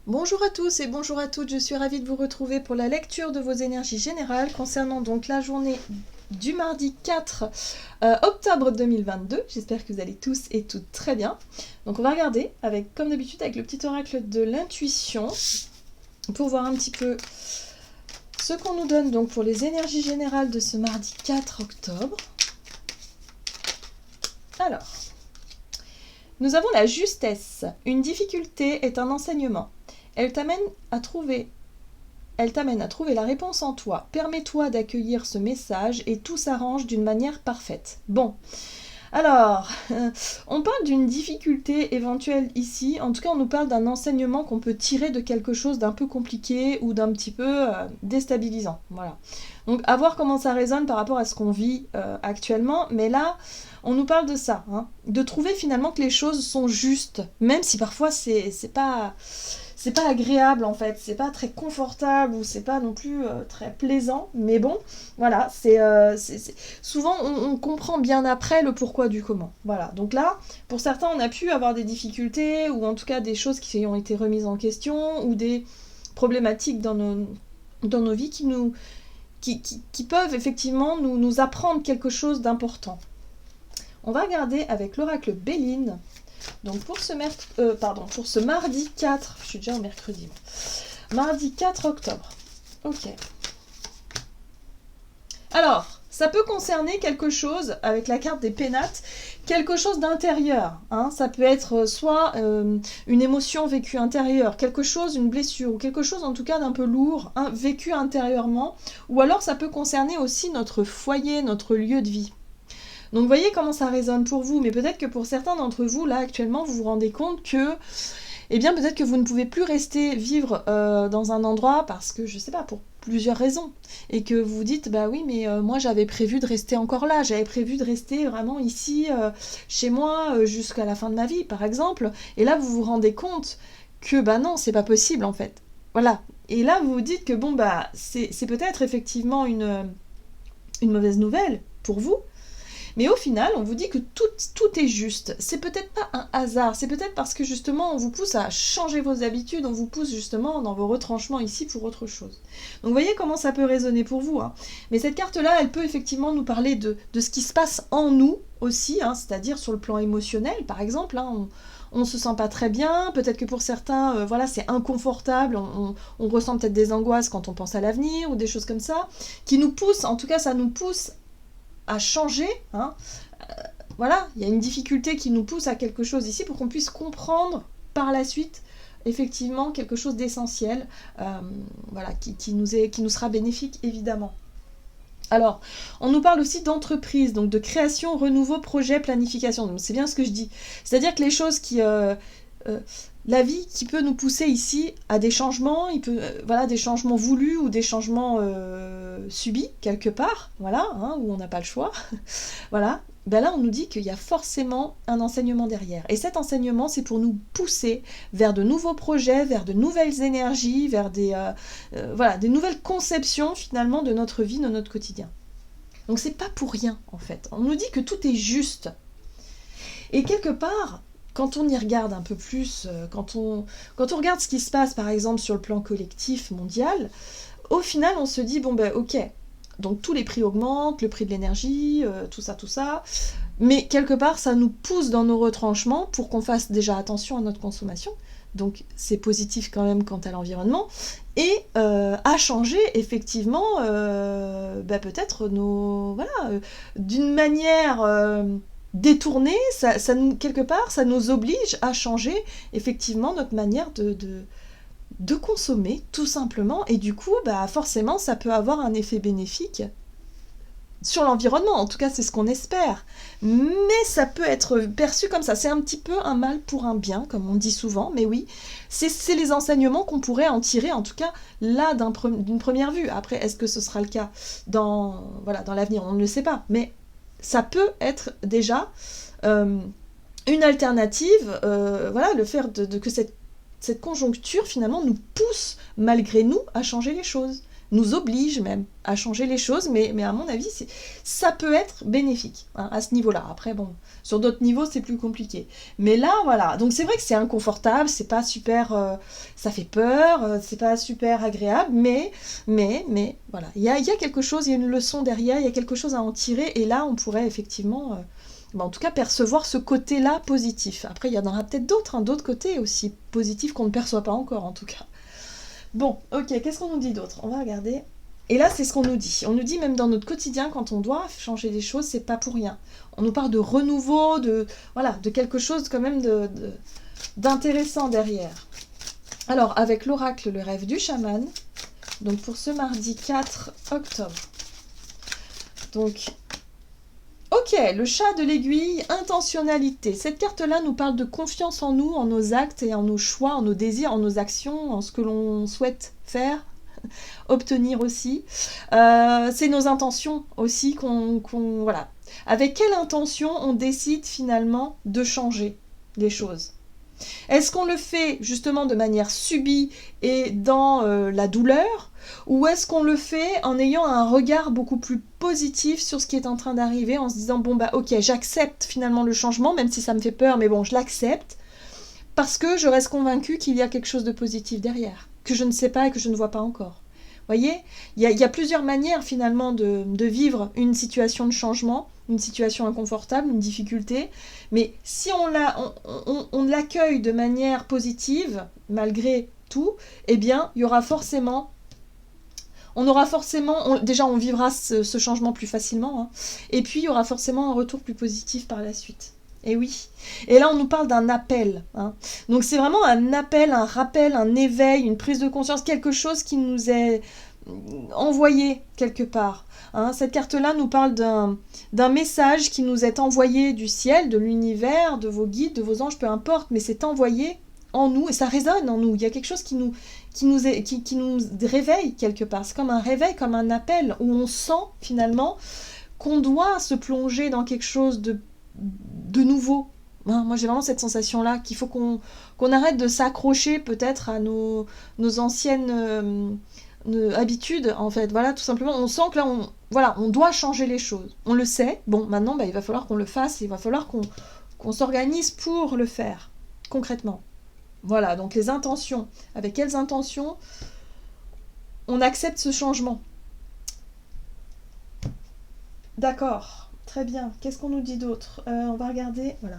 Bonjour à tous et bonjour à toutes, je suis ravie de vous retrouver pour la lecture de vos énergies générales concernant donc la journée du mardi 4 octobre 2022. J'espère que vous allez tous et toutes très bien. Donc on va regarder avec, comme d'habitude, avec le petit oracle de l'intuition pour voir un petit peu ce qu'on nous donne donc pour les énergies générales de ce mardi 4 octobre. Alors, nous avons la justesse. Une difficulté est un enseignement. Elle t'amène à trouver la réponse en toi. Permets-toi d'accueillir ce message et tout s'arrange d'une manière parfaite. Bon, alors, on parle d'une difficulté éventuelle ici. En tout cas, on nous parle d'un enseignement qu'on peut tirer de quelque chose d'un peu compliqué ou d'un petit peu déstabilisant. Voilà. Donc, à voir comment ça résonne par rapport à ce qu'on vit actuellement. Mais là, on nous parle de ça, hein, de trouver finalement que les choses sont justes, même si parfois c'est pas agréable en fait, c'est pas très confortable ou c'est pas non plus très plaisant, mais bon, voilà, souvent on comprend bien après le pourquoi du comment. Voilà, donc là, pour certains, on a pu avoir des difficultés ou en tout cas des choses qui ont été remises en question ou des problématiques dans nos vies qui peuvent effectivement nous apprendre quelque chose d'important. On va regarder avec l'oracle Béline. Donc pour ce mardi 4, je suis déjà au mercredi. Mardi 4 octobre. Ok. Alors, ça peut concerner quelque chose, avec la carte des pénates, quelque chose d'intérieur. Hein. Ça peut être soit une émotion vécue intérieure, quelque chose, une blessure, ou quelque chose en tout cas d'un peu lourd, hein, vécu intérieurement. Ou alors ça peut concerner aussi notre foyer, notre lieu de vie. Donc vous voyez comment ça résonne pour vous, mais peut-être que pour certains d'entre vous, là actuellement, vous vous rendez compte que, eh bien peut-être que vous ne pouvez plus rester vivre dans un endroit parce que, je sais pas, pour plusieurs raisons, et que vous vous dites, bah oui, mais moi j'avais prévu de rester encore là, j'avais prévu de rester vraiment ici, chez moi, jusqu'à la fin de ma vie, par exemple, et là vous vous rendez compte que, bah non, c'est pas possible en fait. Voilà. Et là vous vous dites que, bon, bah c'est peut-être effectivement une mauvaise nouvelle pour vous. Mais au final, on vous dit que tout est juste. C'est peut-être pas un hasard, c'est peut-être parce que justement on vous pousse à changer vos habitudes, on vous pousse justement dans vos retranchements ici pour autre chose. Donc vous voyez comment ça peut résonner pour vous. Hein. Mais cette carte-là, elle peut effectivement nous parler de ce qui se passe en nous aussi, hein, c'est-à-dire sur le plan émotionnel par exemple. Hein, on se sent pas très bien, peut-être que pour certains, voilà, c'est inconfortable, on ressent peut-être des angoisses quand on pense à l'avenir ou des choses comme ça, qui nous poussent, en tout cas ça nous pousse à changer, hein. Voilà, il y a une difficulté qui nous pousse à quelque chose ici pour qu'on puisse comprendre par la suite effectivement quelque chose d'essentiel, voilà, qui nous sera bénéfique évidemment. Alors, on nous parle aussi d'entreprise, donc de création, renouveau, projet, planification. Donc c'est bien ce que je dis. C'est-à-dire que les choses la vie qui peut nous pousser ici à des changements, voilà, des changements voulus ou des changements subis quelque part, voilà, hein, où on n'a pas le choix, voilà. Ben là, on nous dit qu'il y a forcément un enseignement derrière. Et cet enseignement, c'est pour nous pousser vers de nouveaux projets, vers de nouvelles énergies, vers des nouvelles conceptions finalement de notre vie, de notre quotidien. Donc c'est pas pour rien en fait. On nous dit que tout est juste. Et quelque part, quand on y regarde un peu plus, quand on regarde ce qui se passe par exemple sur le plan collectif mondial, au final on se dit, bon ben ok, donc tous les prix augmentent, le prix de l'énergie, tout ça, mais quelque part ça nous pousse dans nos retranchements pour qu'on fasse déjà attention à notre consommation, donc c'est positif quand même quant à l'environnement, et à changer effectivement peut-être d'une manière détournée, quelque part ça nous oblige à changer effectivement notre manière de consommer, tout simplement, et du coup, forcément, ça peut avoir un effet bénéfique sur l'environnement, en tout cas, c'est ce qu'on espère. Mais ça peut être perçu comme ça, c'est un petit peu un mal pour un bien, comme on dit souvent, mais oui, c'est les enseignements qu'on pourrait en tirer, en tout cas, là, d'une première vue. Après, est-ce que ce sera le cas dans l'avenir? On ne le sait pas, mais ça peut être déjà une alternative, le fait que cette conjoncture finalement nous pousse malgré nous à changer les choses. nous oblige même à changer les choses, mais à mon avis, ça peut être bénéfique hein, à ce niveau-là. Après, bon, sur d'autres niveaux, c'est plus compliqué. Mais là, voilà. Donc c'est vrai que c'est inconfortable, c'est pas super... ça fait peur, c'est pas super agréable, mais voilà. Il y a quelque chose, il y a une leçon derrière, il y a quelque chose à en tirer, et là, on pourrait effectivement... en tout cas, percevoir ce côté-là positif. Après, il y en aura peut-être d'autres, hein, d'autres côtés aussi positifs qu'on ne perçoit pas encore, en tout cas. Bon, ok, qu'est-ce qu'on nous dit d'autre? On va regarder. Et là, c'est ce qu'on nous dit. On nous dit même dans notre quotidien, quand on doit changer des choses, c'est pas pour rien. On nous parle de renouveau, de quelque chose quand même d'intéressant derrière. Alors, avec l'oracle, le rêve du chaman, donc pour ce mardi 4 octobre. Donc, ok, le chat de l'aiguille, intentionnalité. Cette carte-là nous parle de confiance en nous, en nos actes et en nos choix, en nos désirs, en nos actions, en ce que l'on souhaite faire, obtenir aussi. C'est nos intentions aussi voilà. Avec quelle intention on décide finalement de changer les choses? Est-ce qu'on le fait justement de manière subie et dans la douleur, ou est-ce qu'on le fait en ayant un regard beaucoup plus positif sur ce qui est en train d'arriver, en se disant bon bah ok, j'accepte finalement le changement, même si ça me fait peur, mais bon, je l'accepte, parce que je reste convaincue qu'il y a quelque chose de positif derrière, que je ne sais pas et que je ne vois pas encore. Vous voyez, il y a plusieurs manières finalement de vivre une situation de changement, une situation inconfortable, une difficulté, mais si on l'accueille de manière positive, malgré tout, eh bien, il y aura forcément... déjà on vivra ce changement plus facilement, hein, et puis il y aura forcément un retour plus positif par la suite. Et oui. Et là, on nous parle d'un appel. Hein. Donc, c'est vraiment un appel, un rappel, un éveil, une prise de conscience, quelque chose qui nous est envoyé quelque part. Hein. Cette carte-là nous parle d'un message qui nous est envoyé du ciel, de l'univers, de vos guides, de vos anges, peu importe, mais c'est envoyé en nous et ça résonne en nous. Il y a quelque chose qui nous réveille quelque part. C'est comme un réveil, comme un appel, où on sent finalement qu'on doit se plonger dans quelque chose de nouveau. Moi, j'ai vraiment cette sensation-là, qu'il faut qu'on arrête de s'accrocher peut-être à nos anciennes habitudes, en fait. Voilà, tout simplement, on sent que là, on doit changer les choses. On le sait. Bon, maintenant, il va falloir qu'on le fasse, il va falloir qu'on s'organise pour le faire, concrètement. Voilà, donc les intentions. Avec quelles intentions on accepte ce changement? D'accord. Très bien. Qu'est-ce qu'on nous dit d'autre? On va regarder. Voilà.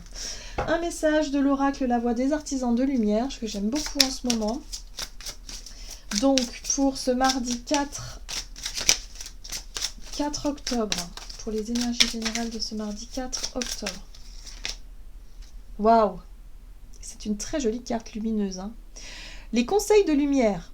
Un message de l'oracle La Voix des Artisans de Lumière, que j'aime beaucoup en ce moment. Donc, pour ce mardi 4 octobre, pour les énergies générales de ce mardi 4 octobre. Waouh! C'est une très jolie carte lumineuse. Hein. Les conseils de lumière.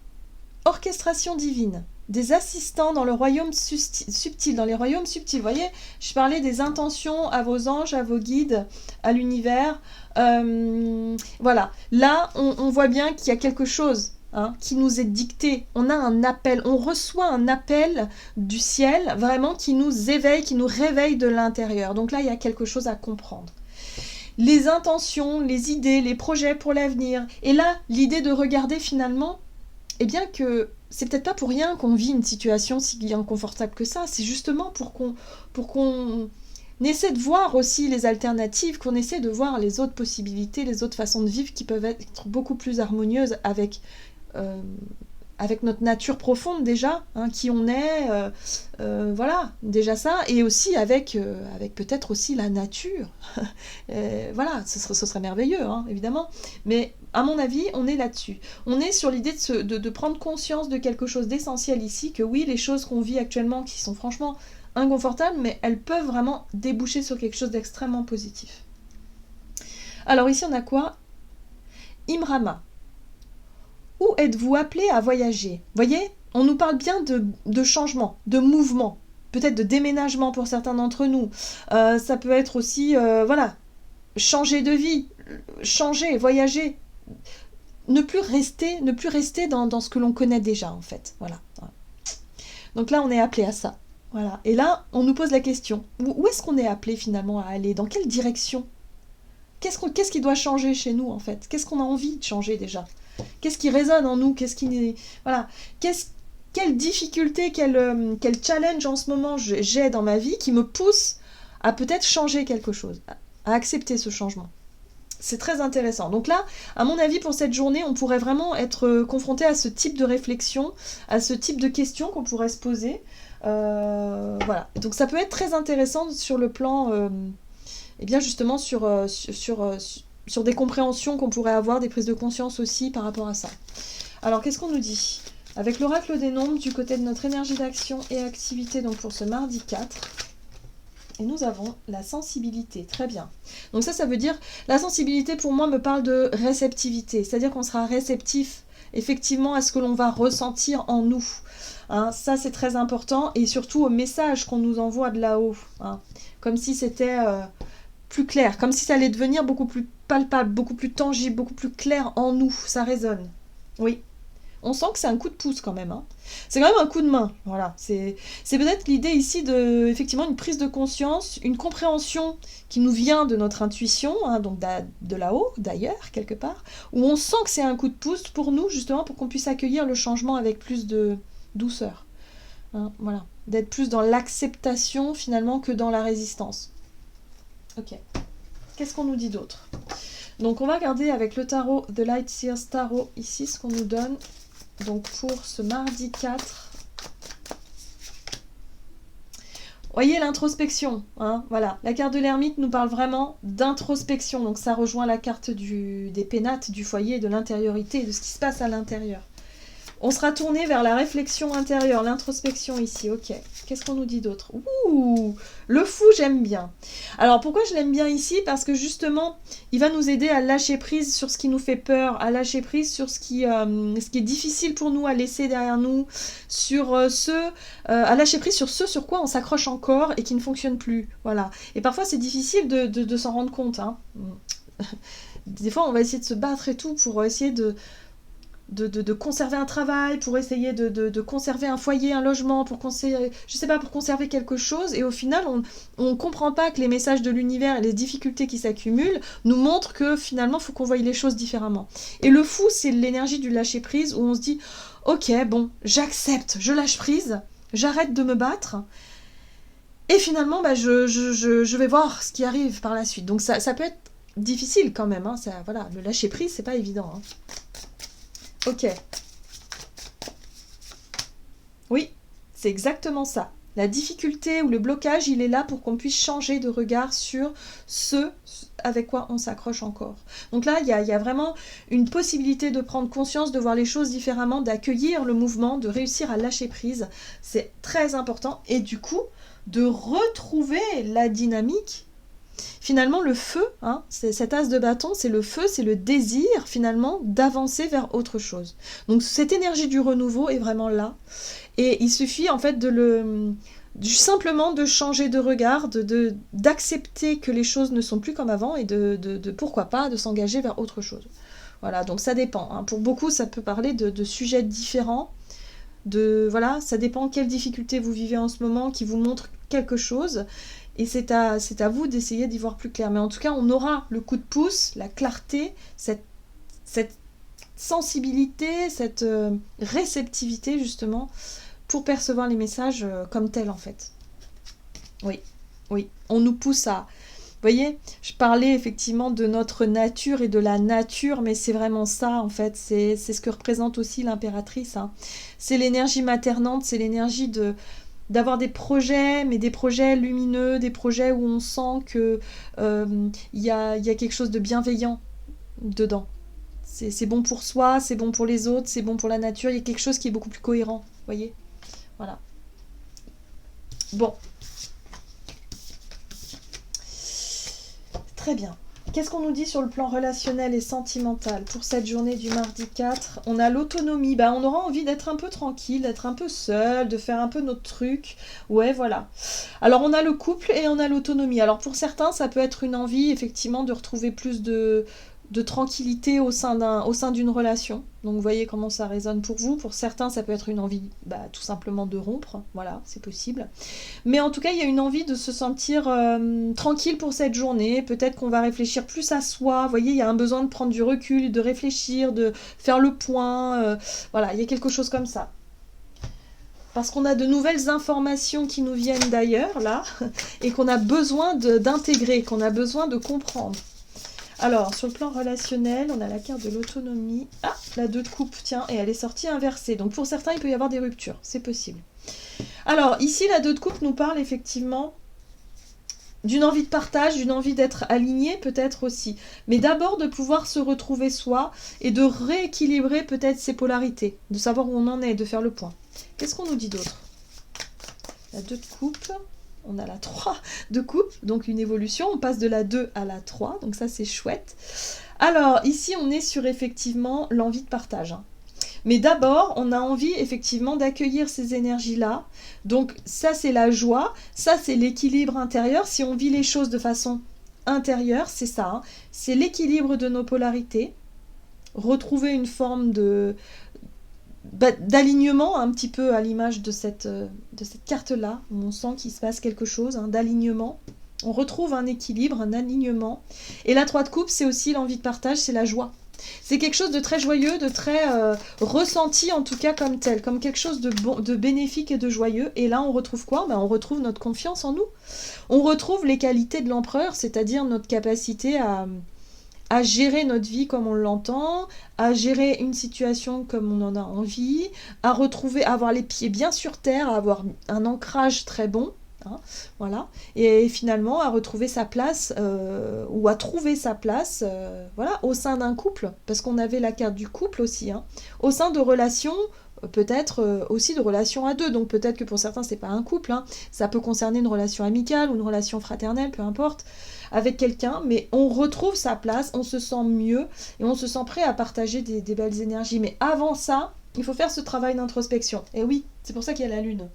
Orchestration divine. Des assistants dans le royaume subtil, dans les royaumes subtils. Vous voyez, je parlais des intentions à vos anges, à vos guides, à l'univers. Voilà. Là, on voit bien qu'il y a quelque chose qui nous est dicté. On a un appel, on reçoit un appel du ciel, vraiment, qui nous éveille, qui nous réveille de l'intérieur. Donc là, il y a quelque chose à comprendre. Les intentions, les idées, les projets pour l'avenir. Et là, l'idée de regarder finalement, eh bien que c'est peut-être pas pour rien qu'on vit une situation si inconfortable que ça. C'est justement pour qu'on essaie de voir aussi les alternatives, qu'on essaie de voir les autres possibilités, les autres façons de vivre qui peuvent être beaucoup plus harmonieuses avec notre nature profonde déjà, qui on est, voilà, déjà ça, et aussi avec peut-être aussi la nature. Voilà, ce serait merveilleux, évidemment, mais à mon avis, on est là-dessus. On est sur l'idée de prendre conscience de quelque chose d'essentiel ici, que oui, les choses qu'on vit actuellement, qui sont franchement inconfortables, mais elles peuvent vraiment déboucher sur quelque chose d'extrêmement positif. Alors ici, on a quoi? Imrama. Où êtes-vous appelé à voyager? Voyez, on nous parle bien de changement, de mouvement, peut-être de déménagement pour certains d'entre nous. Ça peut être aussi, voilà, changer de vie, changer, voyager. Ne plus rester dans ce que l'on connaît déjà, en fait. Voilà. Donc là, on est appelé à ça. Voilà. Et là, on nous pose la question. Où est-ce qu'on est appelé finalement à aller? Dans quelle direction? Qu'est-ce qui doit changer chez nous, en fait? Qu'est-ce qu'on a envie de changer déjà? Qu'est-ce qui résonne en nous? Voilà. quelle difficulté, quel challenge en ce moment j'ai dans ma vie qui me pousse à peut-être changer quelque chose, à accepter ce changement. C'est très intéressant. Donc là, à mon avis, pour cette journée, on pourrait vraiment être confronté à ce type de réflexion, à ce type de questions qu'on pourrait se poser. Voilà. Donc ça peut être très intéressant sur le plan, et bien justement sur des compréhensions qu'on pourrait avoir, des prises de conscience aussi par rapport à ça. Alors qu'est-ce qu'on nous dit ? Avec l'oracle des nombres, du côté de notre énergie d'action et activité, donc pour ce mardi 4, et nous avons la sensibilité, très bien. Donc ça veut dire, la sensibilité pour moi me parle de réceptivité, c'est-à-dire qu'on sera réceptif effectivement à ce que l'on va ressentir en nous. Hein, ça c'est très important, et surtout au message qu'on nous envoie de là-haut. Hein, comme si c'était plus clair, comme si ça allait devenir beaucoup plus palpable, beaucoup plus tangible, beaucoup plus clair en nous, ça résonne. Oui. On sent que c'est un coup de pouce quand même. Hein. C'est quand même un coup de main. Voilà. C'est peut-être l'idée ici de, effectivement, une prise de conscience, une compréhension qui nous vient de notre intuition, hein, donc de là-haut, d'ailleurs, quelque part, où on sent que c'est un coup de pouce pour nous, justement, pour qu'on puisse accueillir le changement avec plus de douceur. Hein, voilà. D'être plus dans l'acceptation, finalement, que dans la résistance. Ok. Qu'est-ce qu'on nous dit d'autre ? Donc, on va regarder avec le tarot de Light Seers Tarot, ici, ce qu'on nous donne. Donc pour ce mardi 4, voyez l'introspection, hein, voilà. La carte de l'ermite nous parle vraiment d'introspection, donc ça rejoint la carte des pénates, du foyer, de l'intériorité, de ce qui se passe à l'intérieur. On sera tourné vers la réflexion intérieure, l'introspection ici, ok. Qu'est-ce qu'on nous dit d'autre ? Ouh, le fou, j'aime bien. Alors, pourquoi je l'aime bien ici ? Parce que justement, il va nous aider à lâcher prise sur ce qui nous fait peur, à lâcher prise sur ce qui est difficile pour nous à laisser derrière nous, à lâcher prise sur ce sur quoi on s'accroche encore et qui ne fonctionne plus. Voilà. Et parfois, c'est difficile de s'en rendre compte. Hein. Des fois, on va essayer de se battre et tout pour essayer de conserver un travail, pour essayer de conserver un foyer, un logement, pour conserver quelque chose, et au final on ne comprend pas que les messages de l'univers et les difficultés qui s'accumulent nous montrent que finalement il faut qu'on voie les choses différemment. Et le fou, c'est l'énergie du lâcher prise, où on se dit ok, bon, j'accepte, je lâche prise, j'arrête de me battre, et finalement je vais voir ce qui arrive par la suite. Donc ça peut être difficile quand même, hein, voilà, le lâcher prise, c'est pas évident. Hein. Ok. Oui, c'est exactement ça. La difficulté ou le blocage, il est là pour qu'on puisse changer de regard sur ce avec quoi on s'accroche encore. Donc là, il y a vraiment une possibilité de prendre conscience, de voir les choses différemment, d'accueillir le mouvement, de réussir à lâcher prise. C'est très important. Et du coup, de retrouver la dynamique. Finalement, le feu, hein, cet as de bâton, c'est le feu, c'est le désir, finalement, d'avancer vers autre chose. Donc, cette énergie du renouveau est vraiment là. Et il suffit, en fait, simplement de changer de regard, d'accepter que les choses ne sont plus comme avant et pourquoi pas, de s'engager vers autre chose. Voilà, donc ça dépend. Hein. Pour beaucoup, ça peut parler de sujets différents. Voilà, ça dépend quelles difficultés vous vivez en ce moment, qui vous montrent quelque chose. Et c'est à vous d'essayer d'y voir plus clair. Mais en tout cas, on aura le coup de pouce, la clarté, cette sensibilité, cette réceptivité, justement, pour percevoir les messages comme tels, en fait. Oui. On nous pousse à... Vous voyez, je parlais effectivement de notre nature et de la nature, mais c'est vraiment ça, en fait. C'est ce que représente aussi l'impératrice. Hein. C'est l'énergie maternante, c'est l'énergie d'avoir des projets, mais des projets lumineux, des projets où on sent que y a quelque chose de bienveillant dedans. C'est bon pour soi, c'est bon pour les autres, c'est bon pour la nature, il y a quelque chose qui est beaucoup plus cohérent, vous voyez ? Voilà. Bon. Très bien. Qu'est-ce qu'on nous dit sur le plan relationnel et sentimental pour cette journée du mardi 4 ? On a l'autonomie. On aura envie d'être un peu tranquille, d'être un peu seul, de faire un peu notre truc. Ouais, voilà. Alors, on a le couple et on a l'autonomie. Alors, pour certains, ça peut être une envie, effectivement, de retrouver plus de tranquillité au sein d'une relation. Donc, vous voyez comment ça résonne pour vous. Pour certains, ça peut être une envie, tout simplement de rompre. Voilà, c'est possible. Mais en tout cas, il y a une envie de se sentir tranquille pour cette journée. Peut-être qu'on va réfléchir plus à soi. Vous voyez, il y a un besoin de prendre du recul, de réfléchir, de faire le point. Voilà, il y a quelque chose comme ça. parce qu'on a de nouvelles informations qui nous viennent d'ailleurs, là, et qu'on a besoin d'intégrer, qu'on a besoin de comprendre. Alors, sur le plan relationnel, on a la carte de l'autonomie. Ah, la 2 de coupe, tiens, et elle est sortie inversée. Donc pour certains, il peut y avoir des ruptures, c'est possible. Alors, ici, la 2 de coupe nous parle effectivement d'une envie de partage, d'une envie d'être aligné peut-être aussi. Mais d'abord de pouvoir se retrouver soi et de rééquilibrer peut-être ses polarités, de savoir où on en est, de faire le point. Qu'est-ce qu'on nous dit d'autre? La 2 de coupe, on a la 3 de coupe, donc une évolution, on passe de la 2 à la 3, donc ça c'est chouette. Alors ici on est sur effectivement l'envie de partage, hein. Mais d'abord, on a envie effectivement d'accueillir ces énergies-là. Donc ça, c'est la joie, ça, c'est l'équilibre intérieur. Si on vit les choses de façon intérieure, c'est ça, hein. C'est l'équilibre de nos polarités. Retrouver une forme d'alignement, un petit peu à l'image de cette carte-là, où on sent qu'il se passe quelque chose, hein, d'alignement. On retrouve un équilibre, un alignement. Et la 3 de coupe, c'est aussi l'envie de partage, c'est la joie. C'est quelque chose de très joyeux, de très ressenti en tout cas comme tel, comme quelque chose de bon, de bénéfique et de joyeux. Et là, on retrouve quoi? On retrouve notre confiance en nous. On retrouve les qualités de l'empereur, c'est-à-dire notre capacité à gérer notre vie comme on l'entend, à gérer une situation comme on en a envie, à avoir les pieds bien sur terre, à avoir un ancrage très bon. Hein, voilà, et finalement à retrouver sa place ou à trouver sa place voilà, au sein d'un couple, parce qu'on avait la carte du couple aussi, hein, au sein de relations, peut-être aussi de relations à deux, donc peut-être que pour certains c'est pas un couple, hein, ça peut concerner une relation amicale ou une relation fraternelle, peu importe, avec quelqu'un, mais on retrouve sa place, on se sent mieux et on se sent prêt à partager des belles énergies. Mais avant ça, il faut faire ce travail d'introspection, et oui, c'est pour ça qu'il y a la lune.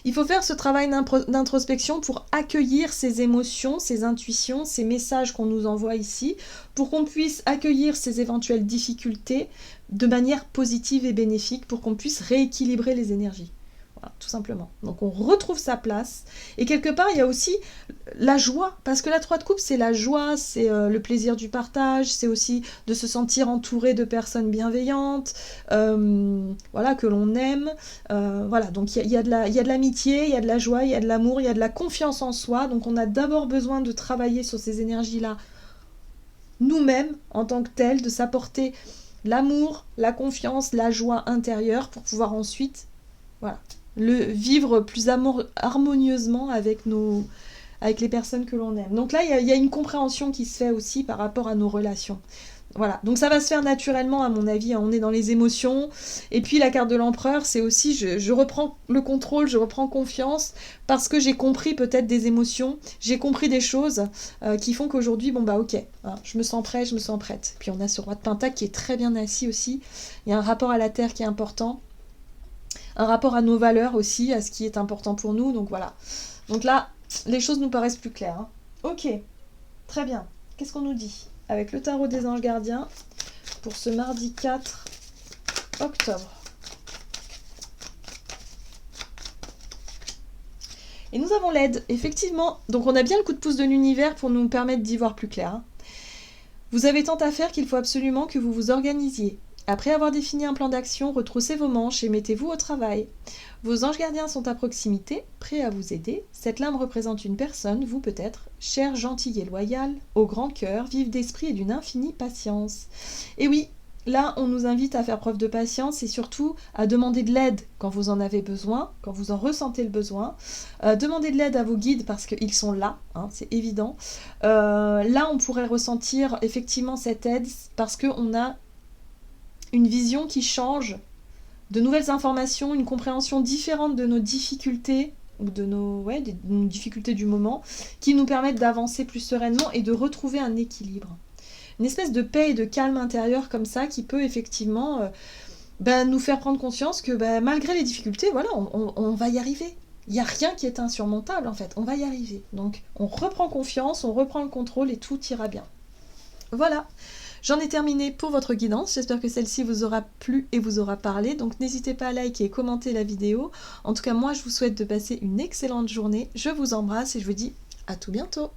Il faut faire ce travail d'introspection pour accueillir ces émotions, ces intuitions, ces messages qu'on nous envoie ici, pour qu'on puisse accueillir ces éventuelles difficultés de manière positive et bénéfique, pour qu'on puisse rééquilibrer les énergies. Voilà, tout simplement. Donc on retrouve sa place. Et quelque part, il y a aussi la joie, parce que la 3 de coupe, c'est la joie, c'est le plaisir du partage, c'est aussi de se sentir entouré de personnes bienveillantes, voilà, que l'on aime. Voilà, donc il y a de l'amitié, il y a de la joie, il y a de l'amour, il y a de la confiance en soi. Donc on a d'abord besoin de travailler sur ces énergies-là nous-mêmes, en tant que tels, de s'apporter l'amour, la confiance, la joie intérieure, pour pouvoir ensuite, voilà, vivre plus harmonieusement avec les personnes que l'on aime. Donc là, il y a une compréhension qui se fait aussi par rapport à nos relations. Voilà, donc ça va se faire naturellement à mon avis, hein. On est dans les émotions, et puis la carte de l'empereur, c'est aussi, je reprends le contrôle, je reprends confiance, parce que j'ai compris peut-être des émotions, j'ai compris des choses qui font qu'aujourd'hui, bon bah ok, hein, je me sens prêt, je me sens prête. Puis on a ce roi de Pentacle qui est très bien assis aussi, il y a un rapport à la terre qui est important, un rapport à nos valeurs aussi, à ce qui est important pour nous, donc voilà. Donc là, les choses nous paraissent plus claires, hein. Ok, très bien. Qu'est-ce qu'on nous dit avec le tarot des anges gardiens pour ce mardi 4 octobre? Et nous avons l'aide, effectivement. Donc on a bien le coup de pouce de l'univers pour nous permettre d'y voir plus clair, hein. Vous avez tant à faire qu'il faut absolument que vous vous organisiez. Après avoir défini un plan d'action, retroussez vos manches et mettez-vous au travail. Vos anges gardiens sont à proximité, prêts à vous aider. Cette lame représente une personne, vous peut-être, chère, gentille et loyale, au grand cœur, vive d'esprit et d'une infinie patience. Et oui, là, on nous invite à faire preuve de patience et surtout à demander de l'aide quand vous en avez besoin, quand vous en ressentez le besoin. Demandez de l'aide à vos guides parce qu'ils sont là, hein, c'est évident. Là, on pourrait ressentir effectivement cette aide parce qu'on a une vision qui change, de nouvelles informations, une compréhension différente de nos difficultés, ou de nos difficultés du moment, qui nous permettent d'avancer plus sereinement et de retrouver un équilibre. Une espèce de paix et de calme intérieur comme ça, qui peut effectivement nous faire prendre conscience que malgré les difficultés, voilà, on va y arriver. Il n'y a rien qui est insurmontable en fait, on va y arriver. Donc on reprend confiance, on reprend le contrôle et tout ira bien. Voilà. J'en ai terminé pour votre guidance, j'espère que celle-ci vous aura plu et vous aura parlé, donc n'hésitez pas à liker et commenter la vidéo. En tout cas, moi je vous souhaite de passer une excellente journée, je vous embrasse et je vous dis à tout bientôt.